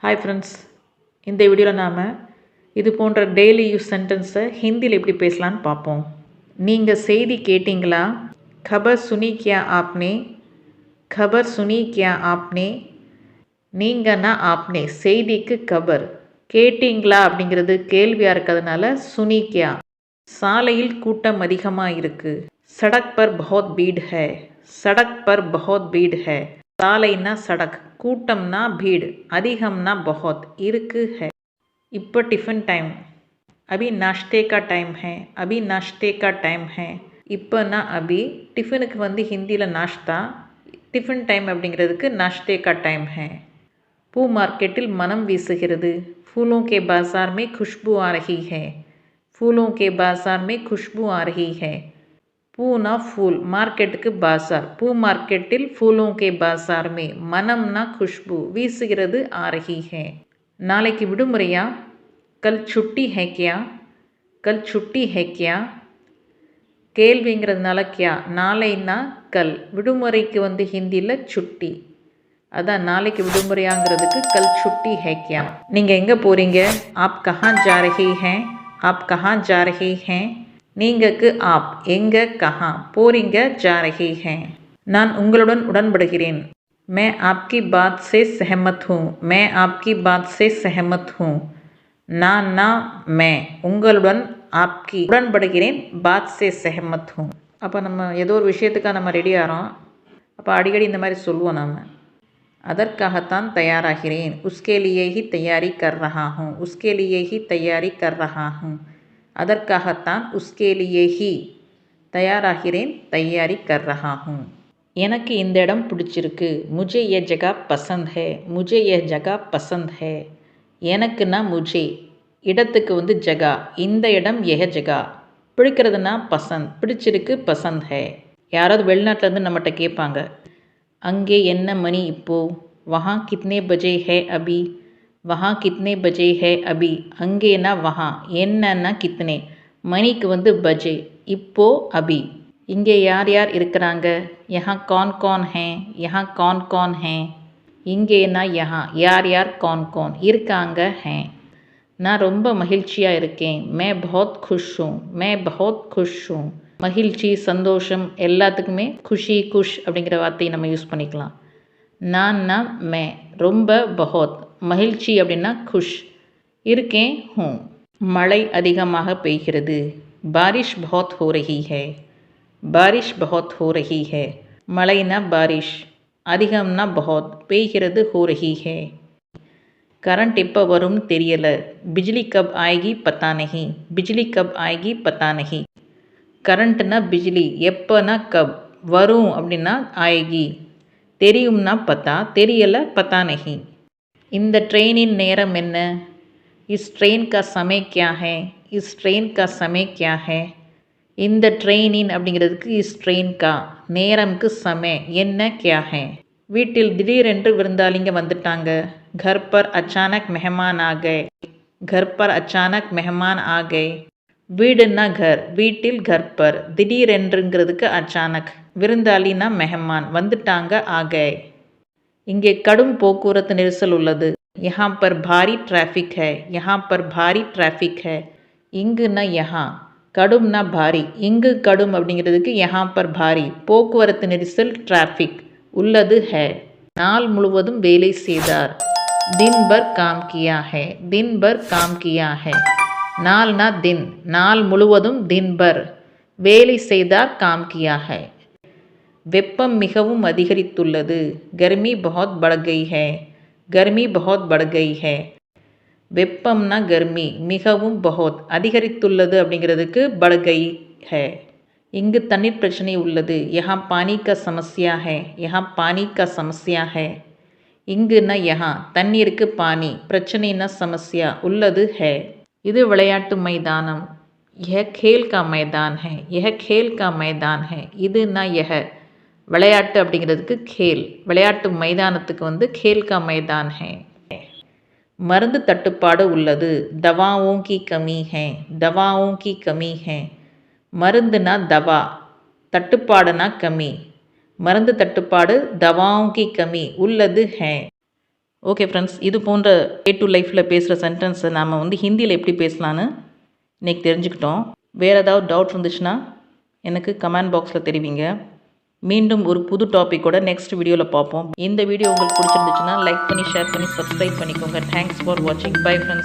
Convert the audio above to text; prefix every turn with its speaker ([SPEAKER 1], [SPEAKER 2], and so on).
[SPEAKER 1] Hi friends, இந்த வீடியோவில் நாம் இது போன்ற டெய்லி யூஸ் சென்டென்ஸை ஹிந்தியில் எப்படி பேசலான்னு பார்ப்போம். நீங்கள் செய்தி கேட்டிங்களா? खबर सुनी क्या आपने? खबर सुनी क्या आपने? நீங்கன்னா ஆப்னே, செய்திக்கு கபர். கேட்டிங்களா அப்படிங்கிறது கேள்வியாக இருக்கிறதுனால சுனி கியா. சாலையில் கூட்டம் அதிகமாக இருக்கு. சடக் பர் பஹுத் பீட் ஹை. சடக் பர் பஹுத் பீட் ஹை. சாலைன்னா சடக், கூட்டம்னா भीड़, அதிகம்னா बहुत, இருக்கு है. இப்போ டிஃபன் டைம். अभी नाश्ते का टाइम है. अभी नाश्ते का टाइम है. இப்போனா अभी, டிஃபனுக்கு வந்து ஹிந்தியில் நாஷ்தா, டிஃபன் டைம் அப்படிங்கிறதுக்கு नाश्ते का टाइम है. பூ மார்க்கெட்டில் மனம் வீசுகிறது. फूलों के बाजार में खुशबू आ रही है. फूलों के बाजार में खुशबू आ रही है. பூனா ஃபூல், மார்க்கெட்டுக்கு பாசார். பூ மார்க்கெட்டில் ஃபூலோं के बाजार में, மனம்னா खुशबू, வீசுகிறது ஆ रही है. நாளைக்கு விடுமுறையா? கல் छुट्टी है क्या? கல் छुट्टी है क्या? கேள்விங்கிறதுனால கியா, நாளைன்னா கல், விடுமுறைக்கு வந்து ஹிந்தியில் சுட்டி, அதான் நாளைக்கு விடுமுறையாங்கிறதுக்கு கல் छुट्टी है क्या. நீங்கள் எங்கே போகிறீங்க? आप कहाँ जा रहे हैं? आप कहाँ जा रहे हैं? நீங்கக்கு ஆப், எங்க கஹா, போறீங்க ஜா ரஹே ஹேன். நான் உங்களுடன் உடன்படுகிறேன். मैं आपकी बात से सहमत हूँ. मैं आपकी बात से सहमत हूँ. நான் मैं, உங்களுடன் ஆப்கி, உடன்படுகிறேன், பாத் சே செஹமத் ஹூ. அப்போ நம்ம ஏதோ ஒரு விஷயத்துக்காக நம்ம ரெடி ஆகிறோம். அப்போ அடிக்கடி இந்த மாதிரி சொல்லுவோம் நாம். அதற்காகத்தான் தயாராகிறேன். உஸ்கே லியே he தயாரி Ghar Raha ஹூँ. உஸ்கே Liye he தயாரி கர் ரஹா ஹூँ. அதற்காகத்தான் உஸ்கே லியே ஹி, தயாராகிறேன், தயாரி கர் ரஹா ஹூँ. எனக்கு இந்த இடம் பிடிச்சிருக்கு. முஜே யே ஜகா பசந்த் ஹே. முஜே யே ஜகா பசந்த் ஹே. எனக்குன்னா முஜே, இடத்துக்கு வந்து ஜகா, இந்த இடம் யஹ ஜகா. பிடிக்கிறதுனா பசந்த், பிடிச்சிருக்கு பசந்த் ஹே. யாராவது வெளிநாட்டிலேருந்து நம்மகிட்ட கேட்பாங்க, அங்கே என்ன மணி இப்போ? வஹா கித்னே பஜே ஹே அபி? வஹா கித்னே பஜே ஹே அபி. அங்கேனா வஹா, என்னன்னா கித்னே, மணிக்கு வந்து பஜே, இப்போ அபி. இங்கே யார் யார் இருக்கிறாங்க? யஹா கौन कौन है? யஹா कौन कौन है? இங்கேனா யஹா, யார் யார் कौन कौन இருக்காங்க है. நான் ரொம்ப மகிழ்ச்சியாக இருக்கேன். मैं बहुत खुश हूँ. मैं बहुत खुश हूँ. மகிழ்ச்சி, சந்தோஷம் எல்லாத்துக்குமே குஷி, குஷ் அப்படிங்கிற வார்த்தையை நம்ம யூஸ் பண்ணிக்கலாம். நான்னா மே, ரொம்ப பஹோத், மகிழ்ச்சி அப்படின்னா குஷ், இருக்கேன் ஹூ. மழை அதிகமாக பெய்கிறது. பாரிஷ் பஹோத் ஹோ ரஹி ஹே. பாரிஷ் பஹோத் ஹோ ரஹி ஹே. மழைனா பாரிஷ், அதிகம்னா பஹோத், பெய்கிறது ஹோ ரஹி ஹே. கரண்ட் எப்போ வரும்னு தெரியலை. பிஜ்லி கப் ஆயகி பத்தா நஹி. பிஜ்லி கப் ஆயகி பத்தா நஹி. கரண்ட்னா பிஜ்லி, எப்போனா கப், வரும் அப்படின்னா ஆயகி, தெரியும்னா பத்தா, தெரியலை பத்தா நஹி. இந்த ட்ரெயினின் நேரம் என்ன? இஸ் ட்ரெயின் கா சமய கியா ஹே. இஸ் ட்ரெயின் கா சமய கியா ஹே. இந்த ட்ரெயினின் அப்படிங்கிறதுக்கு இஸ் ட்ரெயின் கா, நேரம்க்கு சமய என்ன கியா ஹே. வீட்டில் திடீரென்று விருந்தாளிங்க வந்துட்டாங்க. घर पर अचानक मेहमान आ गए. घर पर अचानक मेहमान आ गए. வீடுன்னா கர், வீட்டில் घर पर, திடீரென்றுங்கிறதுக்கு அச்சானக், விருந்தாளினா மெஹமான், வந்துட்டாங்க ஆகே. இங்கே கடும் போக்குவரத்து நெரிசல் உள்ளது. யஹா பர் பாரி டிராஃபிக் ஹை. யஹா பர் பாரி டிராஃபிக் ஹை. இங்குன்னா யஹா, கடும்னா பாரி, இங்கு கடும் அப்படிங்கிறதுக்கு யஹா பர் பாரி, போக்குவரத்து நெரிசல் டிராஃபிக் உள்ளது ஹை. நாள் முழுவதும் வேலை செய்தார். தின் பர் காம் கியா ஹை. தின் பர் காம் கியா ஹை. நாள்னா தின், நாள் முழுவதும் தின் பர், வேலை செய்தார் காம் கியா ஹை. வெப்பம் மிகவும் அதிகரித்துள்ளது. கர்மி பஹுத் பட் கயி ஹை. கர்மி பஹுத் பட் கயி ஹை. வெப்பம்னா கர்மி, மிகவும் பஹுத், அதிகரித்துள்ளது அப்படிங்கிறதுக்கு பட் கயி ஹை. இங்கு தண்ணீர் பிரச்சனை உள்ளது. யஹா பானி கா சமஸ்யா ஹை. யஹா பானி கா சமஸ்யா ஹை. இங்குன்னா யஹா, தண்ணீருக்கு பானி, பிரச்சனைனா சமஸ்யா, உள்ளது ஹை. இது விளையாட்டு மைதானம். यह खेल का मैदान है. यह खेल का मैदान है. இதுனா यह, விளையாட்டு அப்படிங்கிறதுக்கு खेल, விளையாட்டு மைதானத்துக்கு வந்து खेल का मैदान है. மருந்து தட்டுப்பாடு உள்ளது. दवाओं की कमी है. दवाओं की कमी है. மருந்துனா दवा, தட்டுப்பாடுனா கமி, மருந்து தட்டுப்பாடு, दवाओं की कमी உள்ளது है. ஓகே ஃப்ரெண்ட்ஸ், இது போன்ற டே டு லைஃப்பில் பேசுகிற சென்டென்ஸை நாம் வந்து ஹிந்தியில் எப்படி பேசலான்னு இன்றைக்கி தெரிஞ்சுக்கிட்டோம். வேறு ஏதாவது டவுட் இருந்துச்சுன்னா எனக்கு கமெண்ட் பாக்ஸில் தெரிவிங்க. மீண்டும் ஒரு புது டாப்பிக்கோட நெக்ஸ்ட் வீடியோவில் பார்ப்போம். இந்த வீடியோ உங்களுக்கு பிடிச்சிருந்துச்சுன்னா லைக் பண்ணி, ஷேர் பண்ணி, சப்ஸ்கிரைப் பண்ணிக்கோங்க. தேங்க்ஸ் ஃபார் வாட்சிங். Bye friends.